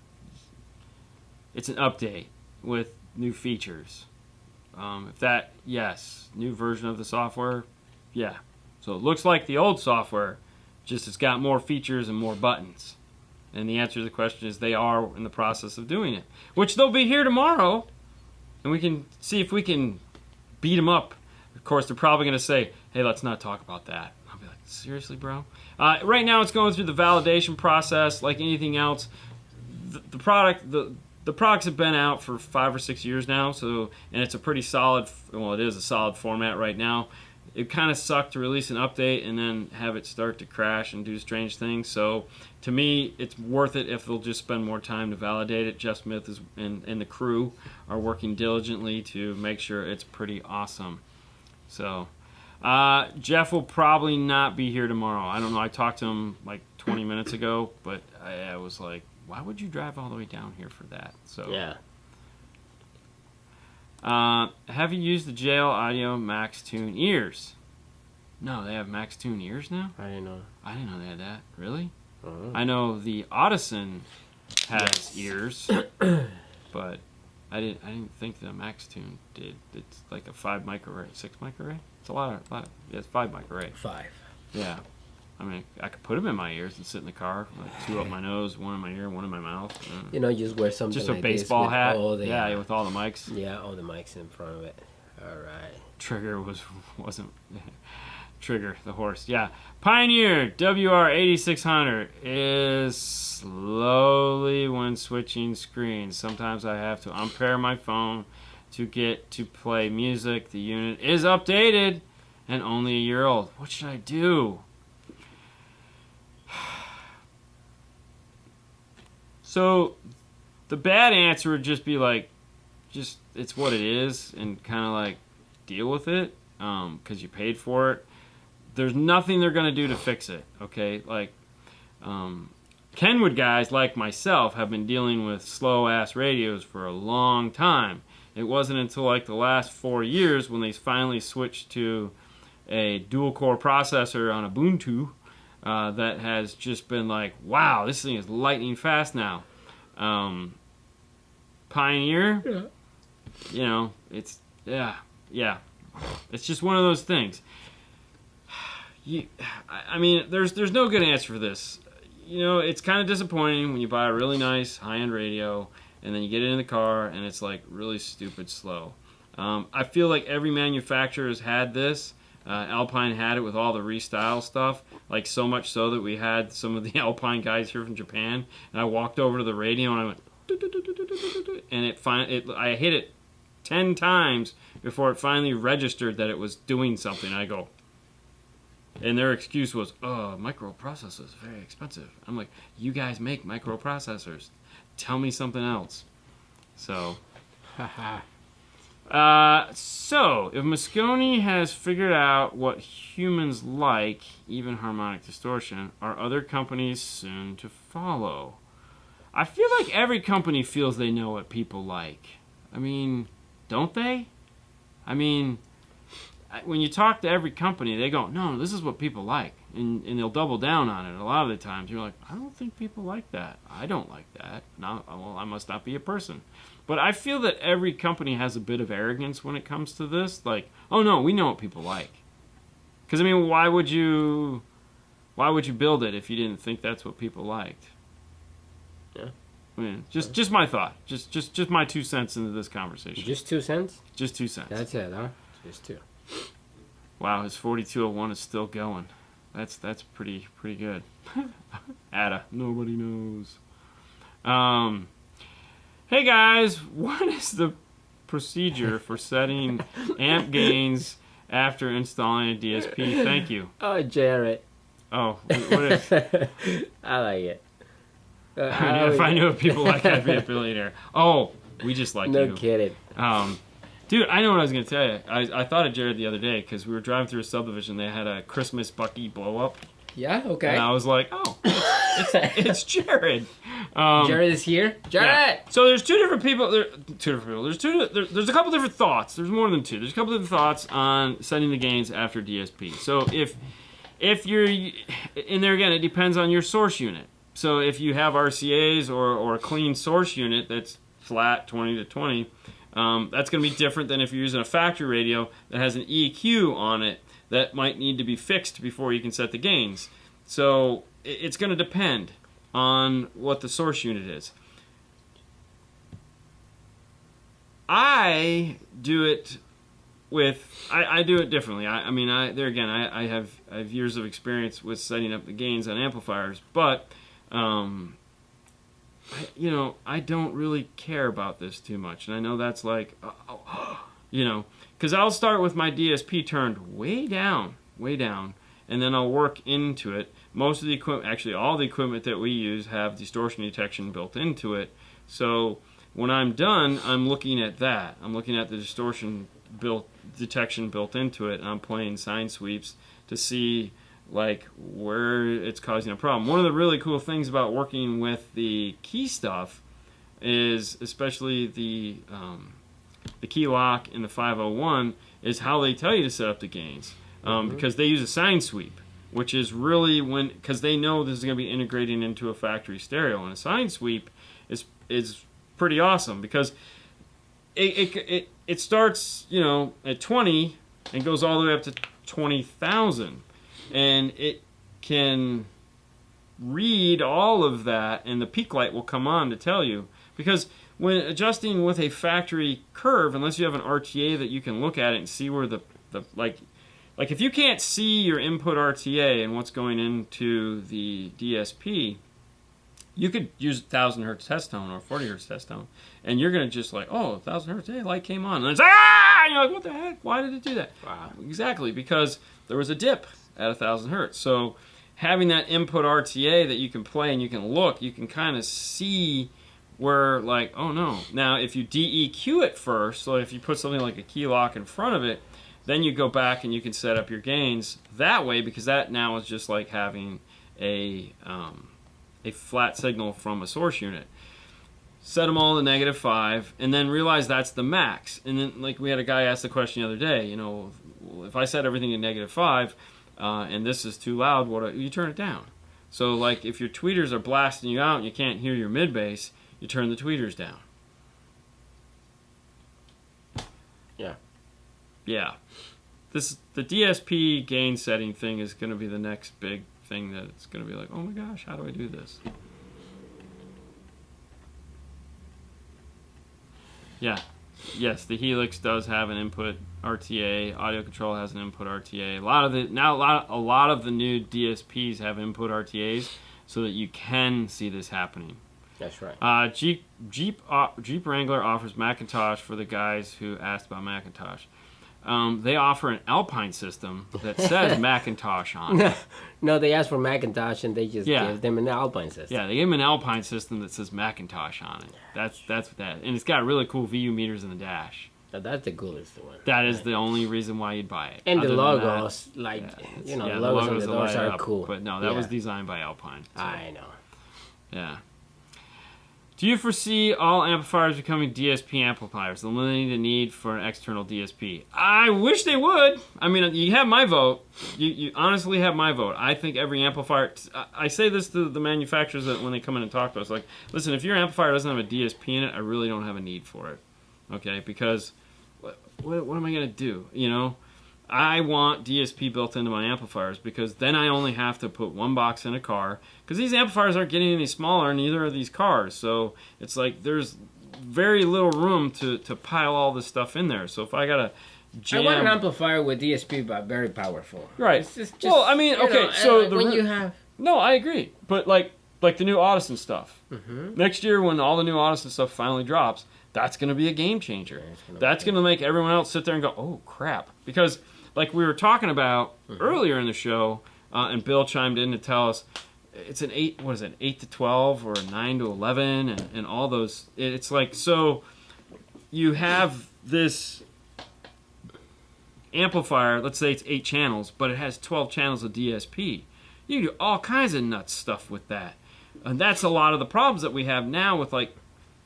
It's an update with new features. If that, yes, new version of the software, yeah. So it looks like the old software, just it's got more features and more buttons. And the answer to the question is they are in the process of doing it, which they'll be here tomorrow, and we can see if we can beat them up. Of course, they're probably going to say, hey, let's not talk about that. I'll be like, seriously, bro? Right now, it's going through the validation process like anything else. The products have been out for 5 or 6 years now, and it's a pretty solid, well, it is a solid format right now. It kind of sucked to release an update and then have it start to crash and do strange things. So to me, it's worth it if they'll just spend more time to validate it. Jeff Smith and the crew are working diligently to make sure it's pretty awesome. So Jeff will probably not be here tomorrow. I don't know. I talked to him like 20 minutes ago, but I was like, why would you drive all the way down here for that? So Yeah. Have you used the JL Audio Max Tune ears? No, they have Max Tune ears now? I didn't know. I didn't know they had that. Really? Uh-huh. I know the Audison has ears, but I didn't think the Max Tune did. It's like a 5 microarray, 6 microarray. It's a lot. Yeah, it's 5 microarray. 5. Yeah. I mean, I could put them in my ears and sit in the car, like 2 up my nose, 1 in my ear, 1 in my mouth. You know, just wear something Just a like baseball this with hat. all the, Yeah, with all the mics. Yeah, all the mics in front of it. All right. Trigger wasn't Trigger the horse. Yeah, Pioneer WR8600 is slowly when switching screens. Sometimes I have to unpair my phone to get to play music. The unit is updated and only a year old. What should I do? So the bad answer would just be like, just it's what it is, and kind of like deal with it, because you paid for it. There's nothing they're gonna do to fix it. Okay, like Kenwood guys like myself have been dealing with slow ass radios for a long time. It wasn't until like the last 4 years when they finally switched to a dual core processor on Ubuntu that has just been like, wow, this thing is lightning fast now. Pioneer, Yeah. you know, it's yeah. It's just one of those things. I mean, there's no good answer for this. You know, it's kind of disappointing when you buy a really nice high-end radio and then you get it in the car and it's like really stupid slow. I feel like every manufacturer has had this. Alpine had it with all the restyle stuff, like so much so that we had some of the Alpine guys here from Japan, and I walked over to the radio and I went, and I hit it 10 times before it finally registered that it was doing something. I go, and their excuse was, microprocessors are very expensive. I'm like, you guys make microprocessors. Tell me something else. So, so if Moscone has figured out what humans like, even harmonic distortion, are other companies soon to follow? I feel like every company feels they know what people like. I mean, don't they? I mean, when you talk to every company, they go, no, this is what people like. And they'll double down on it. A lot of the times, you're like, I don't think people like that. I don't like that. No, well, I must not be a person. But I feel that every company has a bit of arrogance when it comes to this. Like, oh, no, we know what people like. Because, I mean, why would you build it if you didn't think that's what people liked? Yeah. I mean, just my thought. Just my 2 cents into this conversation. Just 2 cents? Just 2 cents. That's it, huh? Just 2. Wow, his 4201 is still going. That's pretty good. Ada, nobody knows. Hey guys, what is the procedure for setting amp gains after installing a DSP? Thank you. Oh, Jared. Oh, what is? I like it. If I knew what people like, I'd be a billionaire. Oh, we just like you. No kidding. Dude, I know what I was going to tell you. I thought of Jared the other day because we were driving through a subdivision. They had a Christmas Bucky blow up. Yeah, okay. And I was like, oh, it's Jared. Jared is here? Jared! Yeah. So there's two different people. There's a couple different thoughts. There's more than two. There's a couple different thoughts on setting the gains after DSP. So if you're, and there again, it depends on your source unit. So if you have RCAs or a clean source unit that's flat 20 to 20, That's going to be different than if you're using a factory radio that has an EQ on it that might need to be fixed before you can set the gains. So it's going to depend on what the source unit is. I do it I do it differently. I have years of experience with setting up the gains on amplifiers, but I don't really care about this too much. And I know that's like, because I'll start with my DSP turned way down, and then I'll work into it. Most of the equipment, actually all the equipment that we use have distortion detection built into it. So when I'm done, I'm looking at that. I'm looking at the distortion detection built into it, and I'm playing sine sweeps to see like where it's causing a problem. One of the really cool things about working with the key stuff is, especially the key lock in the 501, is how they tell you to set up the gains, because they use a sine sweep, which is really because they know this is going to be integrating into a factory stereo, and a sine sweep is pretty awesome because it starts at 20 and goes all the way up to 20,000. And it can read all of that, and the peak light will come on to tell you. Because when adjusting with a factory curve, unless you have an RTA that you can look at it and see where the like if you can't see your input RTA and what's going into the DSP, you could use 1,000 hertz test tone or 40 hertz test tone, and you're going to just like, oh, 1,000 hertz, hey, light came on. And it's like, and you're like, what the heck? Why did it do that? Wow. Exactly, because there was a dip at 1,000 hertz. So having that input RTA that you can play and you can look, you can kind of see where, like, oh no. Now, if you DEQ it first, so if you put something like a key lock in front of it, then you go back and you can set up your gains that way, because that now is just like having a flat signal from a source unit. Set them all to -5, and then realize that's the max. And then, like, we had a guy ask the question the other day, if I set everything to -5, and this is too loud, you turn it down. So, like, if your tweeters are blasting you out and you can't hear your mid bass, you turn the tweeters down. Yeah. The DSP gain setting thing is going to be the next big thing that it's going to be like, oh my gosh, how do I do this? Yeah. Yes, the Helix does have an input RTA. Audio Control has an input RTA. A lot of the new DSPs have input RTAs, so that you can see this happening. That's right. Jeep Wrangler offers Macintosh for the guys who asked about Macintosh. They offer an Alpine system that says Macintosh on it. No, they asked for Macintosh and they just give them an Alpine system. Yeah, they gave them an Alpine system that says Macintosh on it. That's what that. And it's got really cool VU meters in the dash. That's the coolest one. That is the only reason why you'd buy it. And the logos, the logos on the doors are cool. But no, that was designed by Alpine. So. I know. Yeah. Do you foresee all amplifiers becoming DSP amplifiers, eliminating the need for an external DSP? I wish they would. I mean, you have my vote. You honestly have my vote. I think every amplifier... I say this to the manufacturers that when they come in and talk to us, like, listen, if your amplifier doesn't have a DSP in it, I really don't have a need for it. Okay? Because what am I going to do? I want DSP built into my amplifiers, because then I only have to put one box in a car, because these amplifiers aren't getting any smaller, neither are these cars. So it's like there's very little room to pile all this stuff in there. So if I gotta jam... I want an amplifier with DSP, but very powerful. Right. It's just, well, I mean, okay, so when you have... No, I agree. But like the new Audison stuff. Next year, when all the new Audison stuff finally drops, that's going to be a game changer. That's going to make everyone else sit there and go, oh, crap. Because... like we were talking about earlier in the show, and Bill chimed in to tell us, it's an 8 to 12 or a 9 to 11, and all those. It's like, so you have this amplifier, let's say it's 8 channels, but it has 12 channels of DSP. You can do all kinds of nuts stuff with that. And that's a lot of the problems that we have now with, like,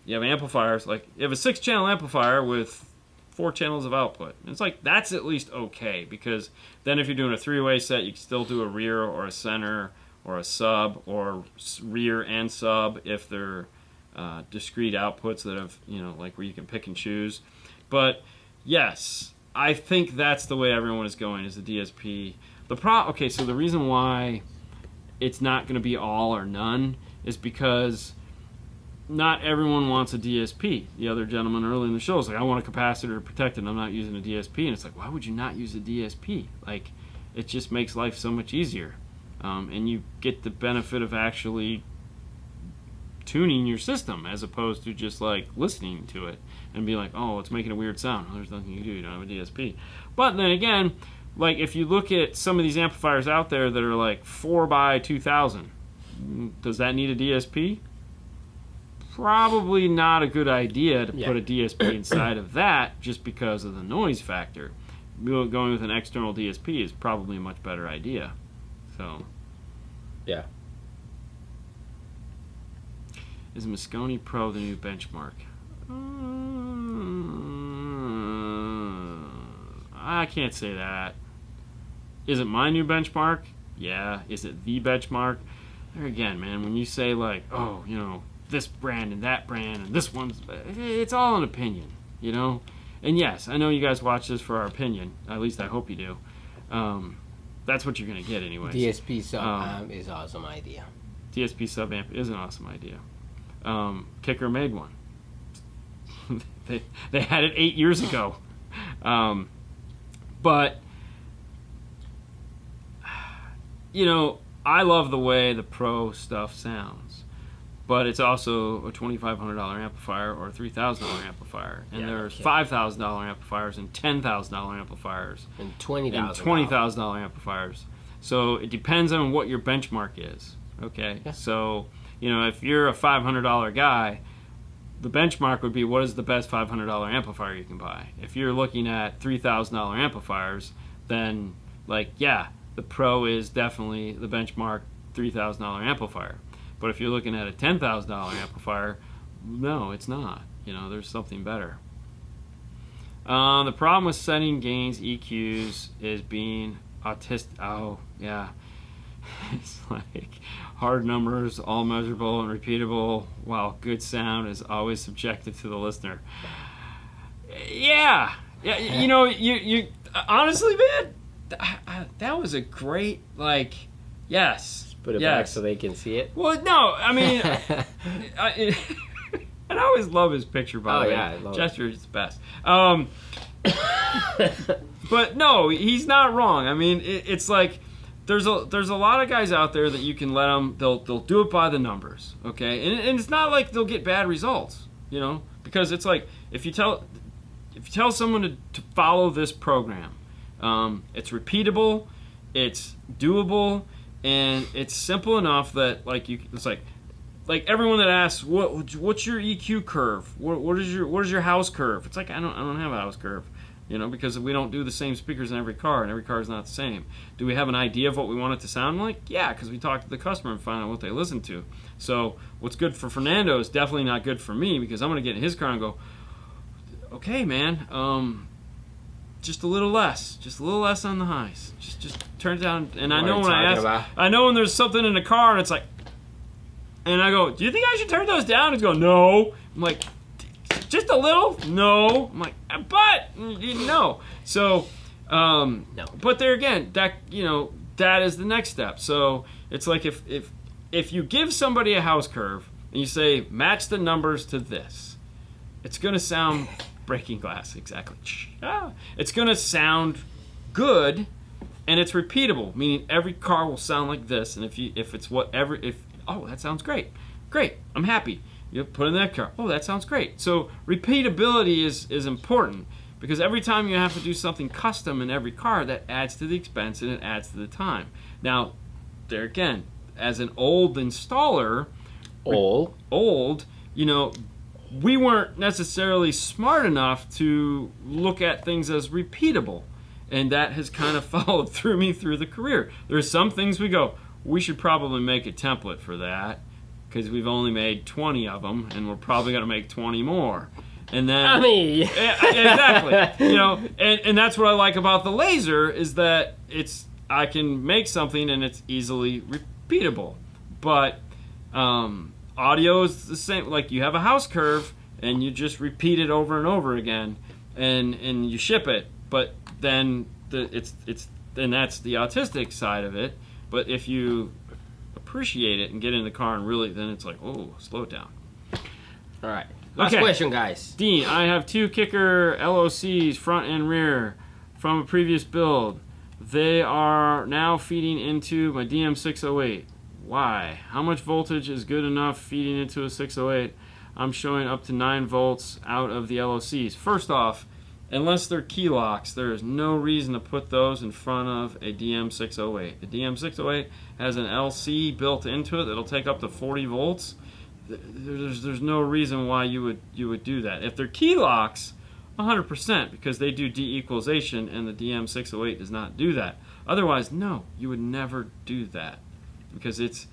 you have amplifiers, like you have a 6-channel amplifier with 4 channels of output. And it's like, that's at least okay, because then if you're doing a 3-way set, you can still do a rear or a center or a sub, or rear and sub if they're discrete outputs that have, like where you can pick and choose. But yes, I think that's the way everyone is going, is the DSP. Okay, so the reason why it's not going to be all or none is because not everyone wants a DSP. The other gentleman early in the show was like, I want a capacitor to protect it, and I'm not using a DSP. And it's like, why would you not use a DSP? Like, it just makes life so much easier. And you get the benefit of actually tuning your system as opposed to just like listening to it and be like, oh, it's making a weird sound. Well, there's nothing you can do. You don't have a DSP. But then again, like if you look at some of these amplifiers out there that are like 4x2000, does that need a DSP? Probably not a good idea to put a DSP inside of that just because of the noise factor. Going with an external DSP is probably a much better idea. So, yeah. Is Moscone Pro the new benchmark? I can't say that. Is it my new benchmark? Yeah. Is it the benchmark? There again, man, when you say like, oh, you know, this brand and that brand and this one's, it's all an opinion, you know? And yes, I know you guys watch this for our opinion. At least I hope you do. That's what you're going to get anyways. DSP sub-amp is an awesome idea. DSP sub-amp is an awesome idea. Kicker made one. they had it 8 years ago. But, you know, I love the way the Pro stuff sounds. But it's also a $2,500 amplifier or a $3,000 amplifier. And there's $5,000 amplifiers and $10,000 amplifiers. And $20,000. $20,000 amplifiers. So it depends on what your benchmark is. Okay? Yeah. So, you know, if you're a $500 guy, the benchmark would be what is the best $500 amplifier you can buy. If you're looking at $3,000 amplifiers, then, like, yeah, the Pro is definitely the benchmark $3,000 amplifier. But if you're looking at a $10,000 amplifier, no, it's not. You know, there's something better. The problem with setting gains, EQs, is being autistic. Oh, yeah. It's like hard numbers, all measurable and repeatable, while good sound is always subjective to the listener. Yeah. You know, you honestly, man, that was a great, like, yes. Put it back so they can see it. Well, no, I mean, and I always love his picture, by the way. I love Gesture is the best. But no, he's not wrong. I mean, it's like there's a lot of guys out there that you can let them. They'll do it by the numbers, okay? And it's not like they'll get bad results, you know, because it's like if you tell someone to follow this program, it's repeatable, it's doable. And it's simple enough that it's like everyone that asks what's your EQ curve? What is your house curve? It's like I don't have a house curve, you know, because we don't do the same speakers in every car, and every car is not the same. Do we have an idea of what we want it to sound like? Yeah, because we talk to the customer and find out what they listen to. So what's good for Fernando is definitely not good for me, because I'm going to get in his car and go, okay, man, just a little less on the highs. Just turn it down. And I know when I know when there's something in the car and it's like, and I go, do you think I should turn those down? He's going, no. I'm like, just a little? No. I'm like, but no. So, no. But there again, that, you know, that is the next step. So it's like if you give somebody a house curve and you say match the numbers to this, it's gonna sound breaking glass, exactly. It's gonna sound good, and it's repeatable, meaning every car will sound like this. And oh, that sounds great, I'm happy. You put in that car, oh, that sounds great. So repeatability is important, because every time you have to do something custom in every car, that adds to the expense and it adds to the time. Now, there again, as an old installer, you know, we weren't necessarily smart enough to look at things as repeatable, and that has kind of followed through me through the career. There's some things we go, we should probably make a template for that, because we've only made 20 of them, and we're probably going to make 20 more. And then, exactly, you know, and that's what I like about the laser, is that I can make something and it's easily repeatable. But audio is the same. Like, you have a house curve and you just repeat it over and over again, and you ship it. But then that's the autistic side of it. But if you appreciate it and get in the car and really, then it's like, oh, slow it down. All right. Last question, guys. Dean, I have 2 kicker LOCs, front and rear, from a previous build. They are now feeding into my DM608. Why? How much voltage is good enough feeding into a 608? I'm showing up to 9 volts out of the LOCs. First off, unless they're key locks, there is no reason to put those in front of a DM608. The DM608 has an LC built into it that'll take up to 40 volts. There's no reason why you would do that. If they're key locks, 100%, because they do de-equalization, and the DM608 does not do that. Otherwise, no, you would never do that, because it's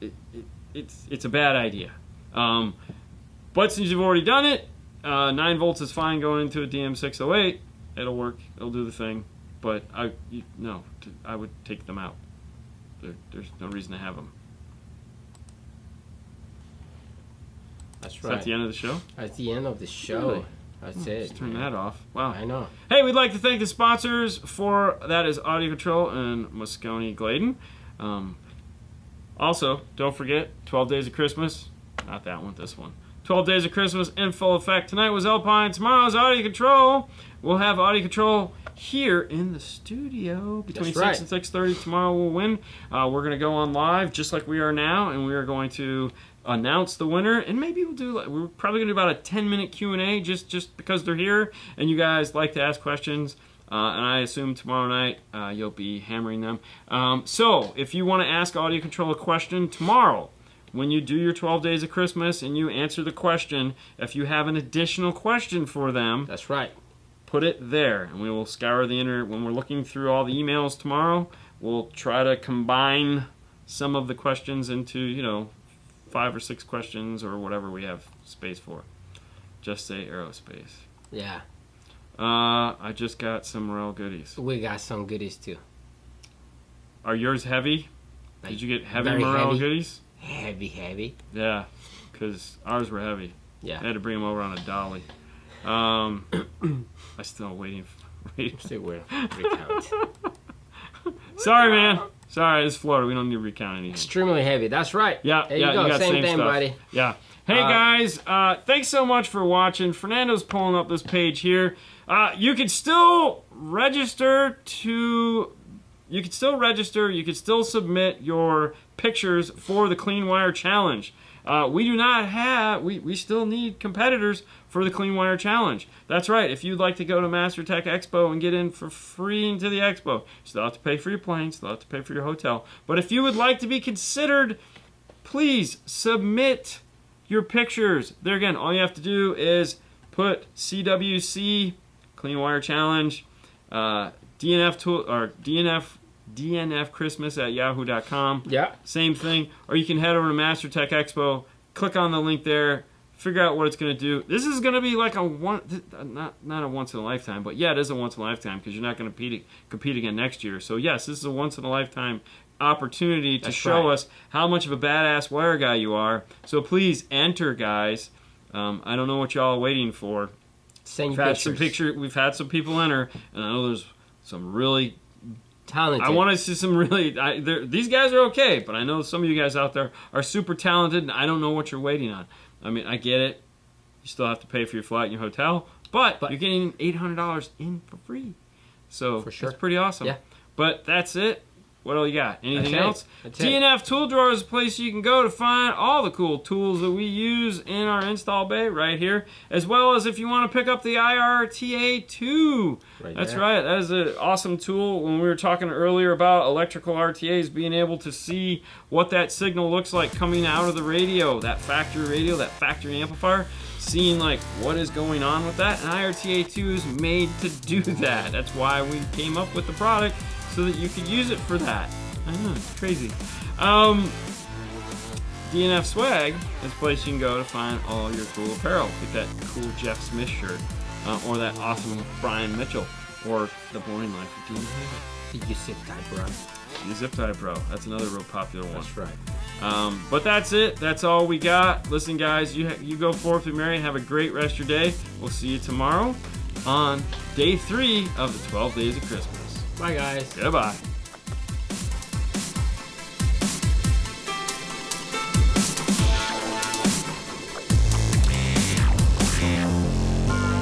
a bad idea. But since you've already done it, 9 volts is fine going into a DM608. It'll work. It'll do the thing. But I would take them out. There's no reason to have them. That's right. Is that the end of the show? That's the end of the show. Really? That's it. Just turn that off. Wow. I know. Hey, we'd like to thank the sponsors for that is Audio Control and Moscone Gladen. Also, don't forget 12 Days of Christmas. Not that one, this one. 12 Days of Christmas in full effect. Tonight was Alpine. Tomorrow's Audio Control. We'll have Audio Control here in the studio between 6 and 6:30. Tomorrow we'll win. We're going to go on live just like we are now, and we are going to announce the winner, and maybe we're probably going to do about a 10-minute Q&A just because they're here, and you guys like to ask questions, and I assume tomorrow night you'll be hammering them. So if you want to ask Audio Control a question tomorrow, when you do your 12 Days of Christmas and you answer the question, if you have an additional question for them, that's right, put it there, and we will scour the internet. When we're looking through all the emails tomorrow, we'll try to combine some of the questions into, 5 or 6 questions or whatever we have space for. Just say aerospace. Yeah. I just got some Morel goodies. We got some goodies too. Are yours heavy? Did you get heavy Morel goodies? Heavy. Yeah, because ours were heavy. Yeah. I had to bring them over on a dolly. I'm still waiting. Still waiting. Recount. Sorry, man. Sorry, it's Florida. We don't need to recount anything. Extremely heavy. That's right. Yeah, there you go. You got same thing, stuff. buddy. Yeah. Hey guys, thanks so much for watching. Fernando's pulling up this page here. You can still register to. You can still register. You can still submit your pictures for the Clean Wire Challenge. We do not have. We still need competitors for the Clean Wire Challenge. That's right. If you'd like to go to Master Tech Expo and get in for free into the expo, you still have to pay for your plane, still have to pay for your hotel. But if you would like to be considered, please submit your pictures. There again, all you have to do is put CWC Clean Wire Challenge, DNF tool or DNF Christmas at yahoo.com. Yeah. Same thing. Or you can head over to Master Tech Expo, click on the link there, figure out what it's going to do. This is going to be like not a once in a lifetime, but yeah, it is a once in a lifetime because you're not going to compete again next year. So yes, this is a once in a lifetime opportunity to show us how much of a badass wire guy you are. So please enter, guys. I don't know what y'all are waiting for. Send We've had some people enter, and I know there's some really talented. I want to see some really. These guys are okay, but I know some of you guys out there are super talented, and I don't know what you're waiting on. I mean, I get it. You still have to pay for your flight and your hotel, but you're getting $800 in for free. So for sure. That's pretty awesome. Yeah. But that's it. What else you got? Anything else? That's DNF Tool Drawer is a place you can go to find all the cool tools that we use in our install bay right here, as well as if you want to pick up the IRTA2. That's right. That is an awesome tool. When we were talking earlier about electrical RTAs, being able to see what that signal looks like coming out of the radio, that factory amplifier, seeing like what is going on with that, and IRTA2 is made to do that. That's why we came up with the product, so that you could use it for that. I know, it's crazy. DNF Swag is a place you can go to find all your cool apparel. Get that cool Jeff Smith shirt, or that awesome Brian Mitchell, or the Boring Life of Dean Hagen. The Zip Tie Bro. The Zip Tie Bro. That's another real popular one. That's right. But that's it. That's all we got. Listen, guys, you go forth, be merry, and have a great rest of your day. We'll see you tomorrow. on day 3 of the 12 Days of Christmas. Bye, guys. Goodbye.